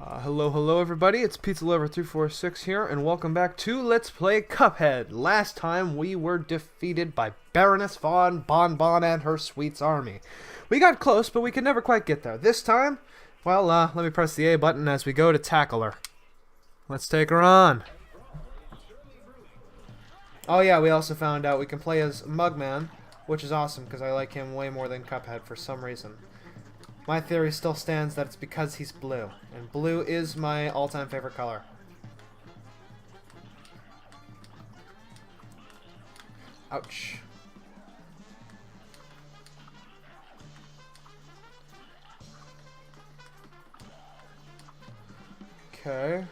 Hello everybody, it's PizzaLover346 here, and welcome back to Let's Play Cuphead. Last time we were defeated by Baroness Von Bonbon and her sweets army. We got close, but we could never quite get there. This time, well, let me press the A button as we go to tackle her. Let's take her on. Oh yeah, we also found out we can play as Mugman, which is awesome because I like him way more than Cuphead for some reason. My theory still stands that it's because he's blue, and blue is my all-time favorite color. Ouch. Okay.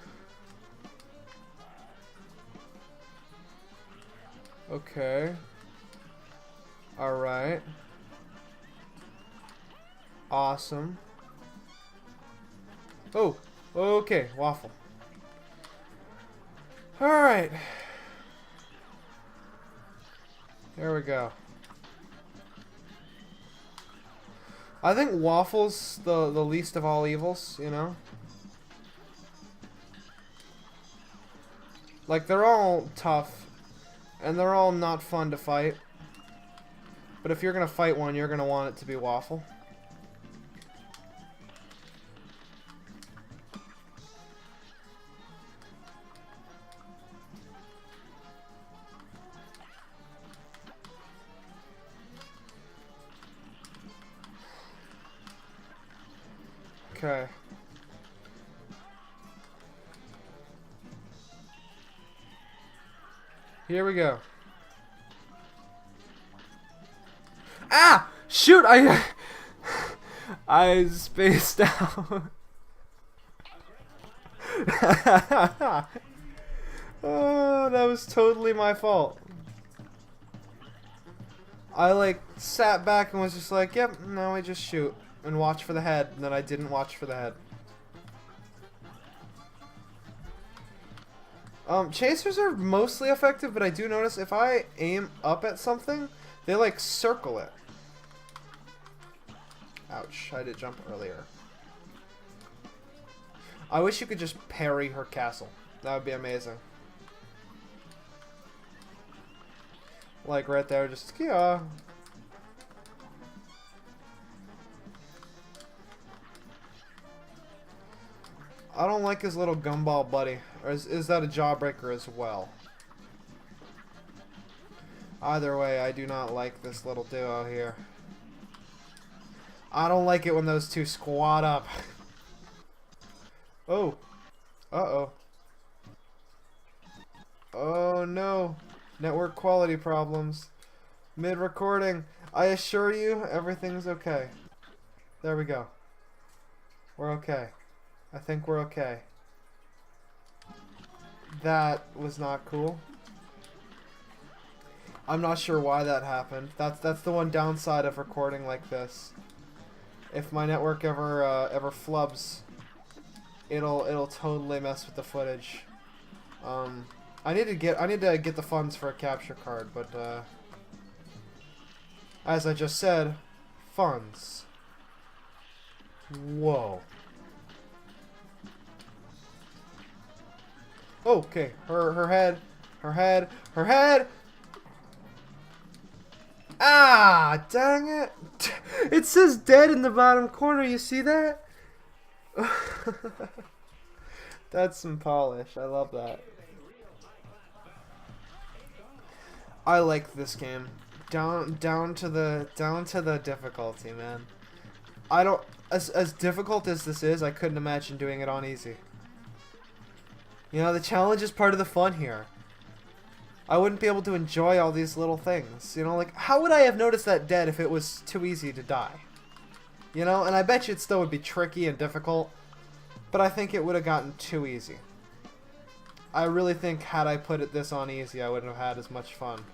Okay. Alright. Awesome. Oh, okay, waffle. Alright. There we go. I think waffle's the least of all evils, you know? Like, they're all tough, and they're all not fun to fight. But if you're gonna fight one, you're gonna want it to be waffle. Okay. Here we go. Ah! Shoot! I spaced out. Oh, that was totally my fault. I like sat back and was just like, yep, now we just shoot and watch for the head, and then I didn't watch for the head. Chasers are mostly effective, but I do notice if I aim up at something, they like circle it. Ouch, I did jump earlier. I wish you could just parry her castle. That would be amazing. Like right there, just yeah. I don't like his little gumball buddy. Or is that a jawbreaker as well? Either way, I do not like this little duo here. I don't like it when those two squat up. Oh. Uh-oh. Oh no. Network quality problems. Mid-recording. I assure you, everything's okay. There we go. We're okay. I think we're okay. That was not cool. I'm not sure why that happened. That's the one downside of recording like this. If my network ever flubs, it'll totally mess with the footage. I need to get the funds for a capture card, but as I just said, funds. Whoa. Okay, her head. Ah, dang it. It says dead in the bottom corner, you see that? That's some polish. I love that. I like this game. Down to the difficulty, man. I don't as difficult as this is, I couldn't imagine doing it on easy. You know, the challenge is part of the fun here. I wouldn't be able to enjoy all these little things. You know, like, how would I have noticed that dead if it was too easy to die? You know, and I bet you it still would be tricky and difficult, but I think it would have gotten too easy. I really think had I put this on easy, I wouldn't have had as much fun.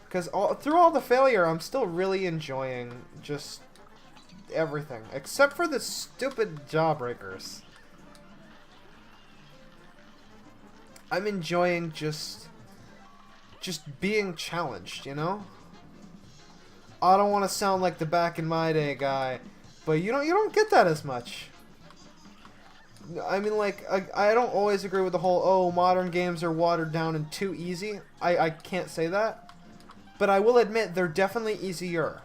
Because through all the failure, I'm still really enjoying just everything, except for the stupid jawbreakers. I'm enjoying just being challenged, you know? I don't want to sound like the back in my day guy, but you don't get that as much. I mean, like, I don't always agree with the whole, oh, modern games are watered down and too easy. I can't say that. But I will admit they're definitely easier.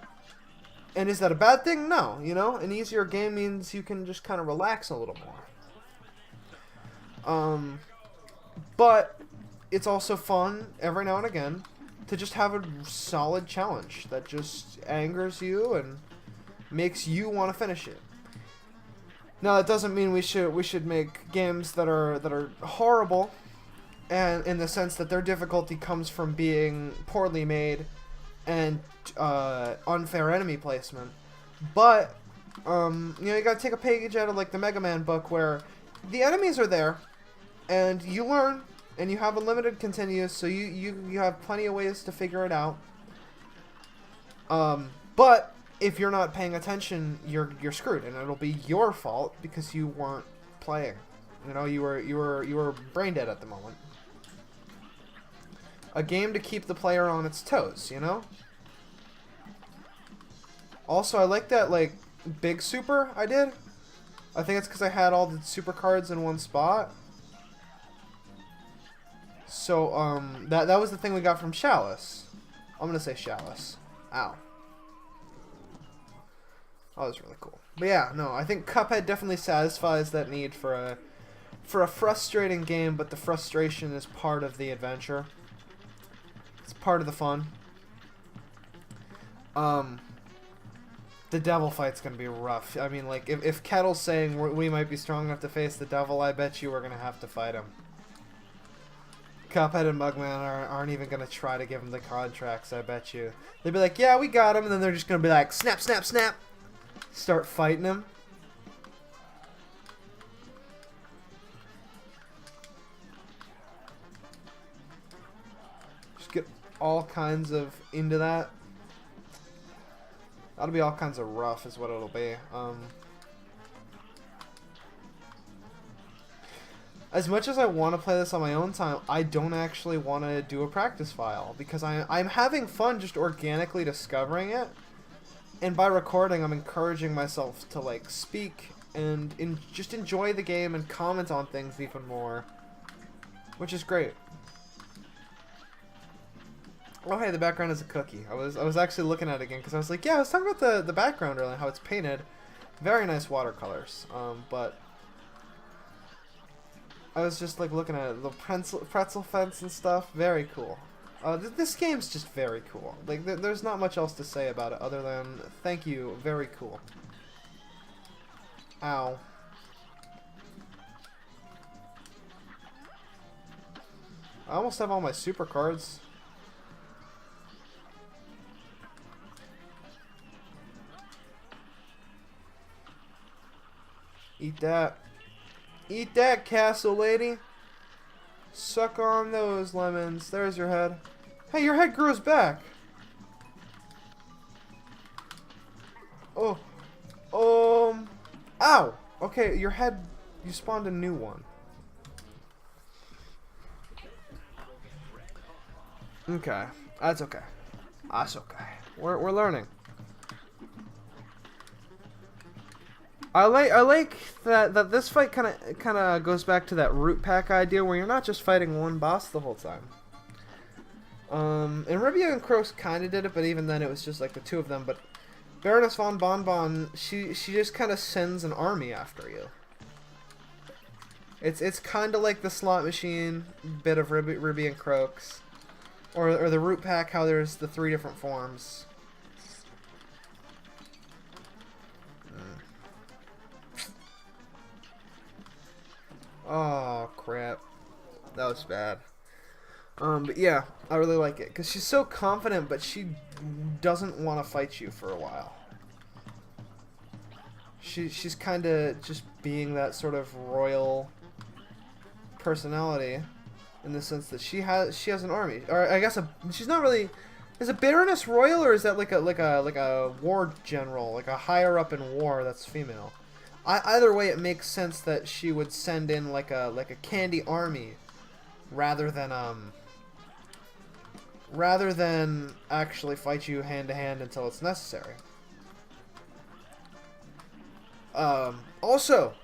And is that a bad thing? No, you know? An easier game means you can just kind of relax a little more. But it's also fun every now and again to just have a solid challenge that just angers you and makes you want to finish it. Now that doesn't mean we should make games that are horrible, and in the sense that their difficulty comes from being poorly made and unfair enemy placement. But you know, you gotta take a page out of like the Mega Man book where the enemies are there, and you learn, and you have a limited continuous, so you have plenty of ways to figure it out. But if you're not paying attention, you're screwed, and it'll be your fault because you weren't playing. You know, you were brain dead at the moment. A game to keep the player on its toes, you know? Also, I like that, like, big super I did. I think it's because I had all the super cards in one spot. So, that was the thing we got from Chalice. I'm gonna say Chalice. Ow. That was really cool. But yeah, no, I think Cuphead definitely satisfies that need for a frustrating game, but the frustration is part of the adventure. It's part of the fun. The devil fight's gonna be rough. I mean, like, if Kettle's saying we might be strong enough to face the devil, I bet you we're gonna have to fight him. Cuphead and Mugman aren't even gonna try to give him the contracts, I bet you. They'd be like, yeah, we got him, and then they're just gonna be like, snap, snap, snap! Start fighting him. Just get all kinds of into that. That'll be all kinds of rough is what it'll be. As much as I want to play this on my own time, I don't actually want to do a practice file because I'm having fun just organically discovering it. And by recording, I'm encouraging myself to, like, speak and just enjoy the game and comment on things even more. Which is great. Oh, hey, the background is a cookie. I was actually looking at it again because I was like, yeah, I was talking about the background earlier, how it's painted. Very nice watercolors. But I was just, like, looking at it. The pretzel fence and stuff. Very cool. This game's just very cool. Like, there's not much else to say about it other than, thank you, very cool. Ow. I almost have all my super cards. Eat that. Eat that, castle lady. Suck on those lemons. There's your head. Hey, your head grows back. Oh. Ow! Okay, your head... You spawned a new one. Okay. That's okay. That's okay. We're learning. I like that this fight kind of goes back to that root pack idea where you're not just fighting one boss the whole time. And Ribia and Kroos kind of did it, but even then it was just like the two of them. But Baroness von Bonbon, she just kind of sends an army after you. It's kind of like the slot machine bit of Ribia and Kroos, or the root pack, how there's the 3 different forms. Oh, crap. That was bad. But yeah, I really like it. Because she's so confident, but she doesn't want to fight you for a while. She's kind of just being that sort of royal personality. In the sense that she has an army. Or I guess she's not really... Is a Baroness royal, or is that like a war general? Like a higher up in war that's female? Either way, it makes sense that she would send in like a candy army, rather than actually fight you hand to hand until it's necessary. Also,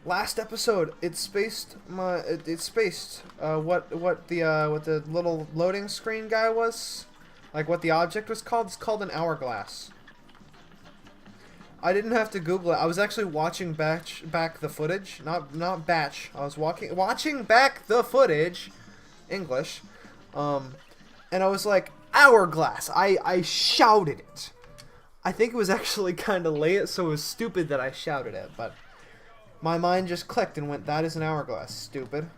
Last episode, it spaced what the little loading screen guy was, like what the object was called. It's called an hourglass. I didn't have to Google it. I was actually watching back the footage, not batch. I was watching back the footage, English, and I was like, hourglass. I shouted it. I think it was actually kind of late, so it was stupid that I shouted it, but my mind just clicked and went, that is an hourglass, stupid.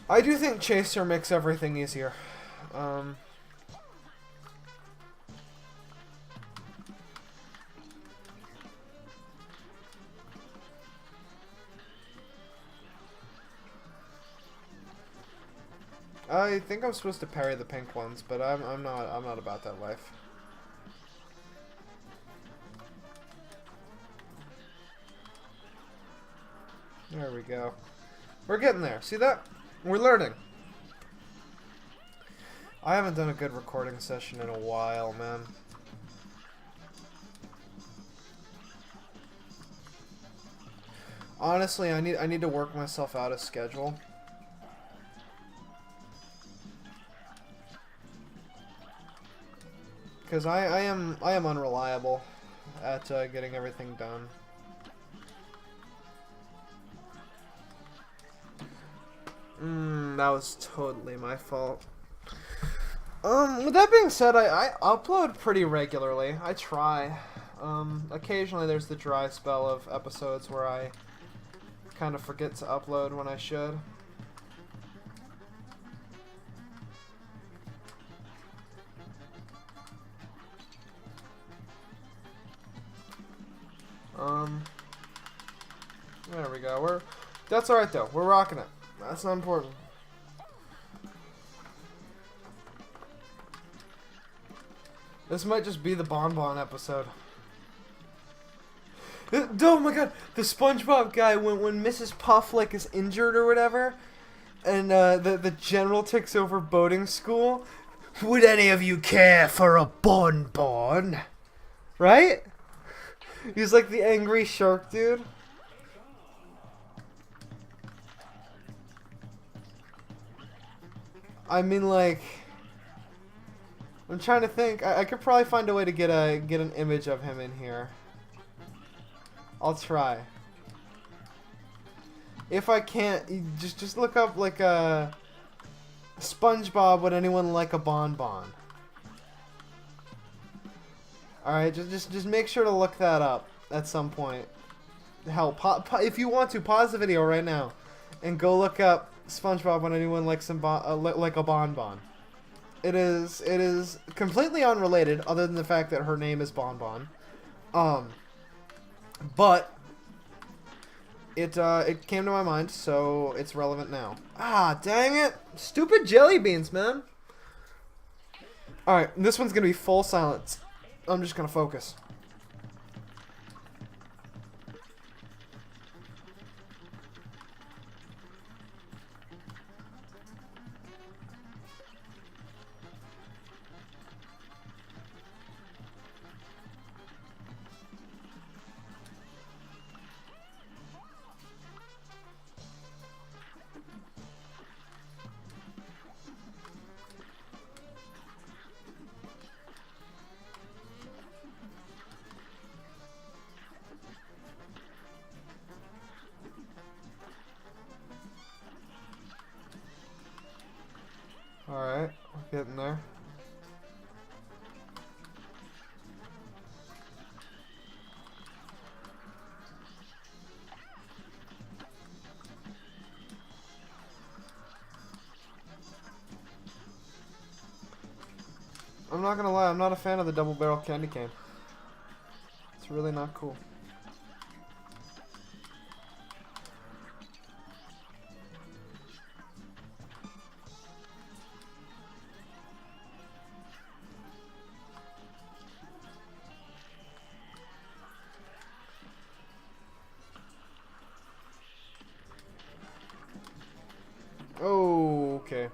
I do think Chaser makes everything easier. I think I'm supposed to parry the pink ones, but I'm not about that life. There we go. We're getting there. See that? We're learning. I haven't done a good recording session in a while, man. Honestly, I need to work myself out of schedule. Because I am unreliable at getting everything done. That was totally my fault. With that being said, I upload pretty regularly. I try. Occasionally there's the dry spell of episodes where I kind of forget to upload when I should. There we go. That's alright though. We're rocking it. That's not important. This might just be the Bonbon episode. Oh my god, the SpongeBob guy, when Mrs. Pufflick is injured or whatever, and the general takes over boating school. Would any of you care for a bonbon? Right? He's like the angry shark dude. I mean, like, I'm trying to think. I could probably find a way to get an image of him in here. I'll try. If I can't, just look up like a SpongeBob. Would anyone like a bonbon? All right, just make sure to look that up at some point. Hell, if you want to, pause the video right now and go look up SpongeBob when anyone likes like a bonbon. It is completely unrelated, other than the fact that her name is Bonbon. But it came to my mind, so it's relevant now. Ah, dang it! Stupid jelly beans, man. All right, this one's gonna be full silence. I'm just gonna focus. Alright, we're getting there. I'm not gonna lie, I'm not a fan of the double barrel candy cane. It's really not cool. Oh, okay.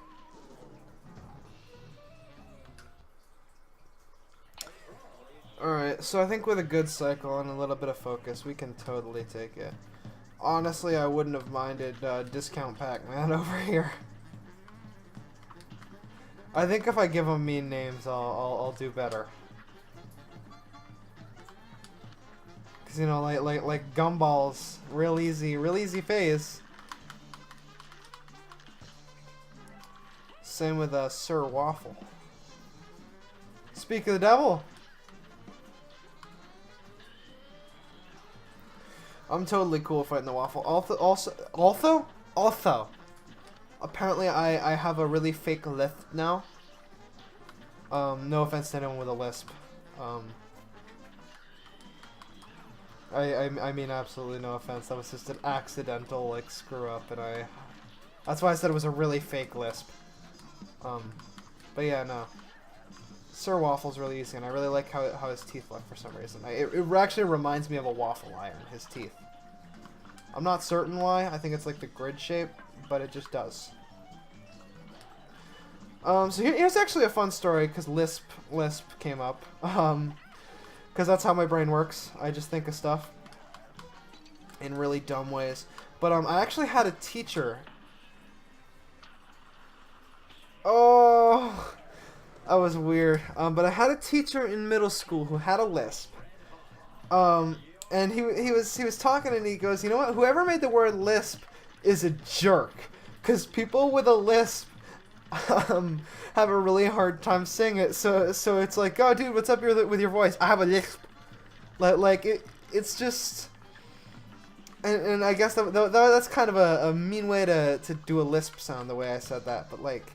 Alright, so I think with a good cycle and a little bit of focus, we can totally take it. Honestly, I wouldn't have minded Discount Pac-Man over here. I think if I give them mean names, I'll do better. Cause you know, like Gumballs, real easy phase. Same with Sir Waffle. Speak of the devil. I'm totally cool fighting the Waffle. Also, apparently I have a really fake lisp now. No offense to anyone with a lisp. I mean absolutely no offense. That was just an accidental like screw up, and that's why I said it was a really fake lisp. But yeah, no. Sir Waffle's really easy, and I really like how his teeth look for some reason. It actually reminds me of a waffle iron, his teeth. I'm not certain why. I think it's like the grid shape, but it just does. So here's actually a fun story, because Lisp came up. Because that's how my brain works. I just think of stuff in really dumb ways. But I actually had a teacher. Oh, that was weird. But I had a teacher in middle school who had a lisp. And he was talking, and he goes, you know what? Whoever made the word lisp is a jerk, because people with a lisp have a really hard time saying it. So it's like, oh, dude, what's up with your voice? I have a lisp. It's just. And I guess that's kind of a mean way to do a lisp sound, the way I said that. But like,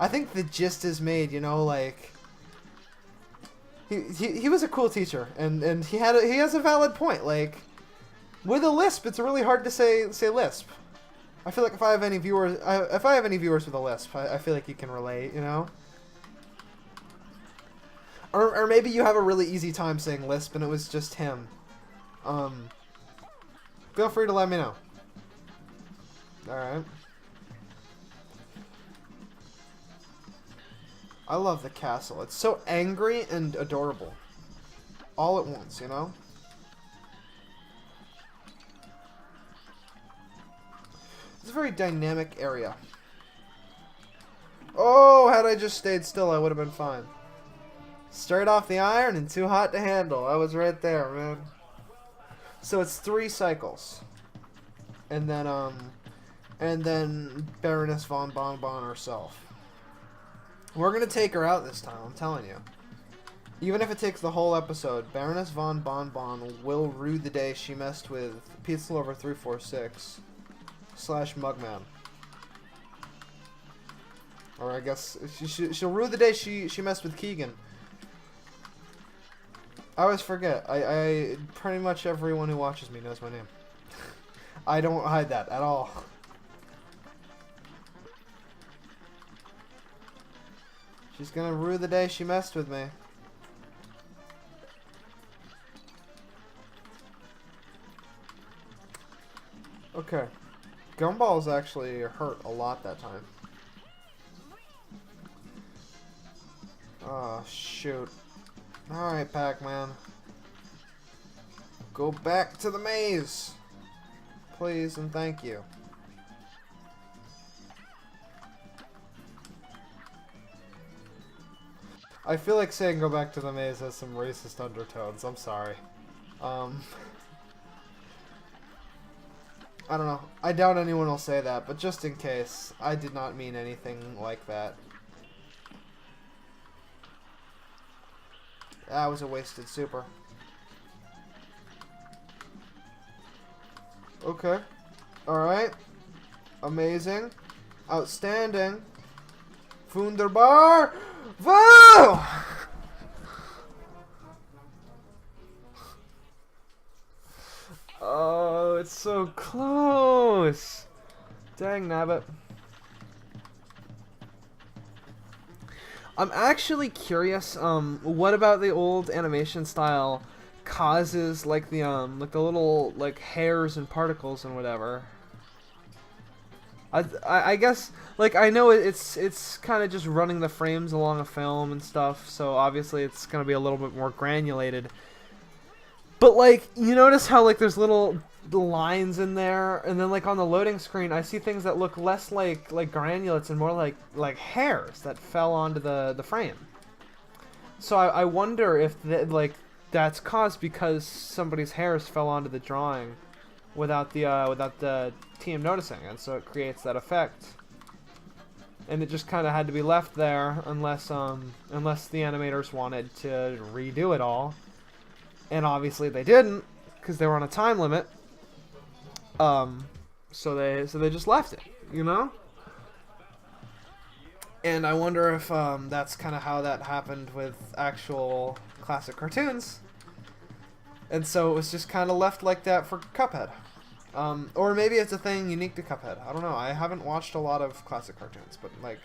I think the gist is made, you know, like. He was a cool teacher, and he has a valid point. Like, with a lisp, it's really hard to say lisp. I feel like if I have any viewers with a lisp, I feel like you can relate, you know. Or maybe you have a really easy time saying lisp, and it was just him. Feel free to let me know. All right. I love the castle. It's so angry and adorable. All at once, you know? It's a very dynamic area. Oh, had I just stayed still, I would have been fine. Straight off the iron and too hot to handle. I was right there, man. So it's 3 cycles. And then Baroness von Bonbon herself. We're going to take her out this time, I'm telling you. Even if it takes the whole episode, Baroness von Bonbon will rue the day she messed with Pizza Lover 346 / Mugman. Or I guess she'll rue the day she messed with Keegan. I always forget. I pretty much everyone who watches me knows my name. I don't hide that at all. She's gonna rue the day she messed with me. Okay. Gumballs actually hurt a lot that time. Oh, shoot. Alright, Pac-Man. Go back to the maze. Please and thank you. I feel like saying go back to the maze has some racist undertones. I'm sorry. I don't know. I doubt anyone will say that, but just in case, I did not mean anything like that. That was a wasted super. Okay. Alright. Amazing. Outstanding. Wunderbar! Woo! Oh, it's so close. Dang nabbit. I'm actually curious, what about the old animation style causes like the little like hairs and particles and whatever. I guess like I know it's kind of just running the frames along a film and stuff, so obviously it's gonna be a little bit more granulated. But like you notice how like there's little lines in there, and then like on the loading screen, I see things that look less like granulates and more like hairs that fell onto the frame. So I wonder if like that's caused because somebody's hairs fell onto the drawing without the team noticing, and so it creates that effect. And it just kind of had to be left there unless the animators wanted to redo it all, and obviously they didn't because they were on a time limit. So they just left it, you know. And I wonder if that's kind of how that happened with actual classic cartoons. And so it was just kind of left like that for Cuphead. Or maybe it's a thing unique to Cuphead. I don't know. I haven't watched a lot of classic cartoons, but like,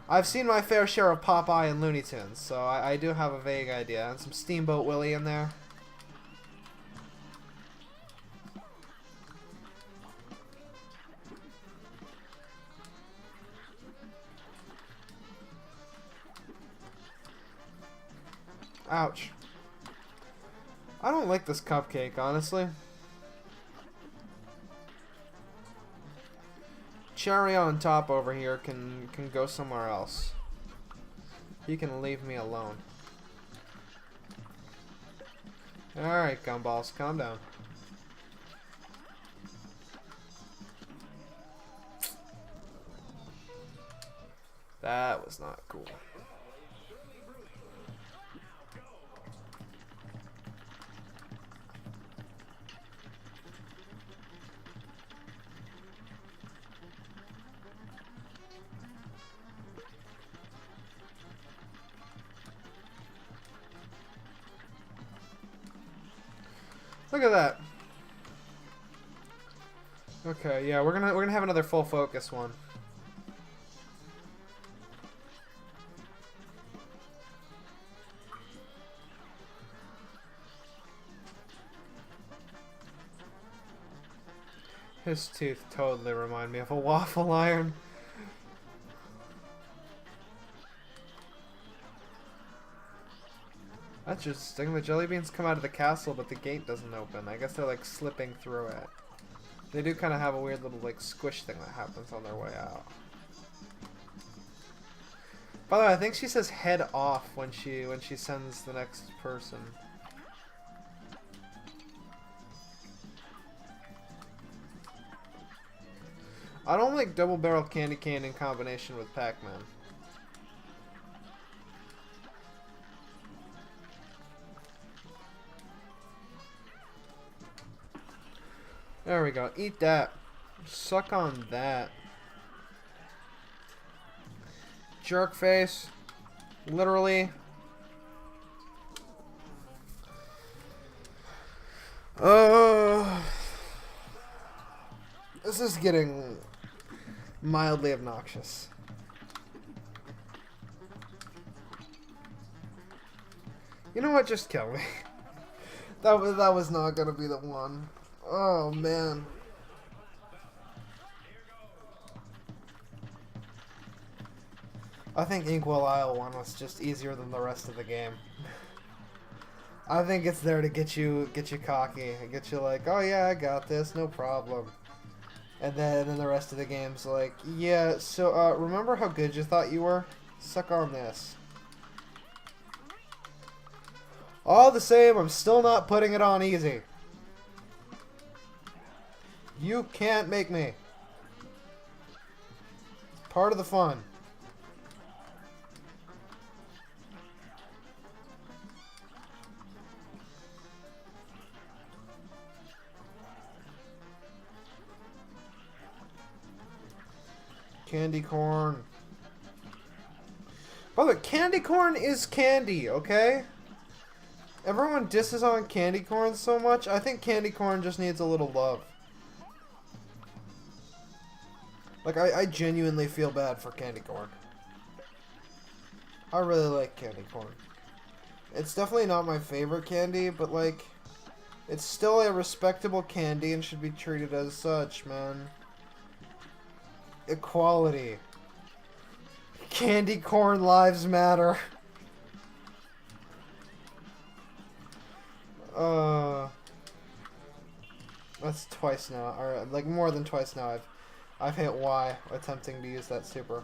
I've seen my fair share of Popeye and Looney Tunes, so I do have a vague idea. And some Steamboat Willie in there. Ouch. I don't like this cupcake, honestly. Cherry on top over here can go somewhere else. He can leave me alone. Alright, gumballs, calm down. That was not cool. Look at that. Okay, yeah, we're gonna have another full focus one. His teeth totally remind me of a waffle iron. That's interesting. The jelly beans come out of the castle, but the gate doesn't open. I guess they're like slipping through it. They do kind of have a weird little like squish thing that happens on their way out. By the way, I think she says head off when she sends the next person. I don't like double barrel candy cane in combination with Pac-Man. There we go. Eat that. Suck on that. Jerk face. Literally. This is getting mildly obnoxious. You know what? Just kill me. That was not gonna be the one. Oh man. I think Inkwell Isle one was just easier than the rest of the game. I think it's there to get you cocky and get you like, oh yeah, I got this, no problem. And then the rest of the game's like, yeah, so remember how good you thought you were? Suck on this. All the same, I'm still not putting it on easy. You can't make me. Part of the fun. Candy corn. By the way, candy corn is candy, okay? Everyone disses on candy corn so much. I think candy corn just needs a little love. Like, I genuinely feel bad for candy corn. I really like candy corn. It's definitely not my favorite candy, but, like, it's still a respectable candy and should be treated as such, man. Equality. Candy corn lives matter. That's twice now, or like more than twice now. I've hit Y attempting to use that super.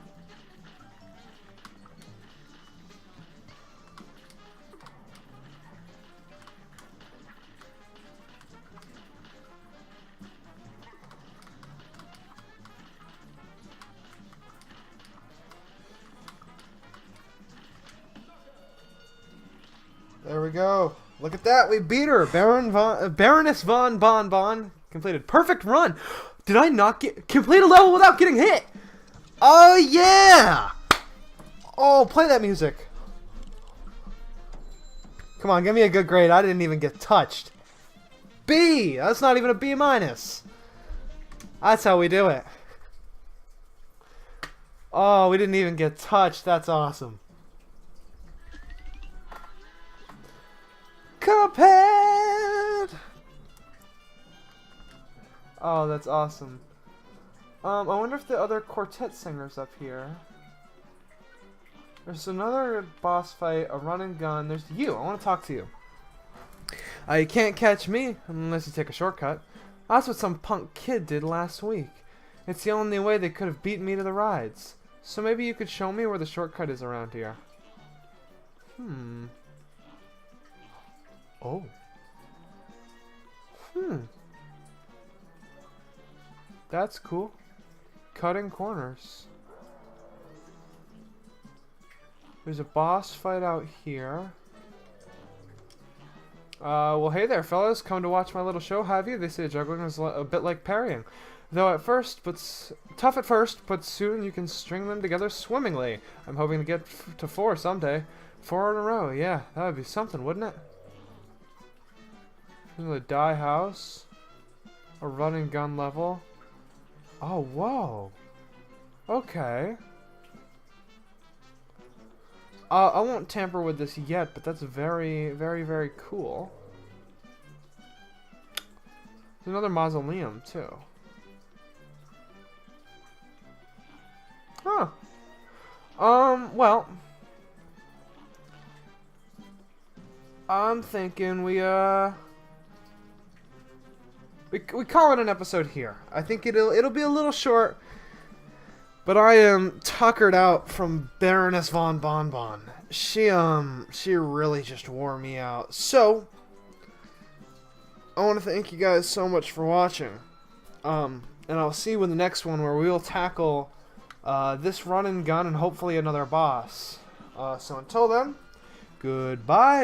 There we go. Look at that. We beat her. Baroness von Bon Bon completed. Perfect run. Did I not complete a level without getting hit? Oh, yeah. Oh, play that music. Come on, give me a good grade. I didn't even get touched. B. That's not even a B minus. That's how we do it. Oh, we didn't even get touched. That's awesome. Cuphead! Oh, that's awesome. I wonder if the other quartet singer's up here. There's another boss fight, a run and gun. There's you. I want to talk to you. You can't catch me unless you take a shortcut. That's what some punk kid did last week. It's the only way they could have beaten me to the rides. So maybe you could show me where the shortcut is around here. Oh. That's cool. Cutting corners. There's a boss fight out here. Well, hey there, fellas. Come to watch my little show, have you? They say juggling is a bit like parrying. Though tough at first, but soon you can string them together swimmingly. I'm hoping to get to 4 someday. 4 in a row, yeah. That would be something, wouldn't it? The die house. A run and gun level. Oh, whoa. Okay. I won't tamper with this yet, but that's very, very, very cool. There's another mausoleum, too. Huh. Well. I'm thinking we call it an episode here. I think it'll be a little short, but I am tuckered out from Baroness von Bon Bon. She really just wore me out. So I want to thank you guys so much for watching. And I'll see you in the next one where we will tackle this run and gun and hopefully another boss. So until then, goodbye.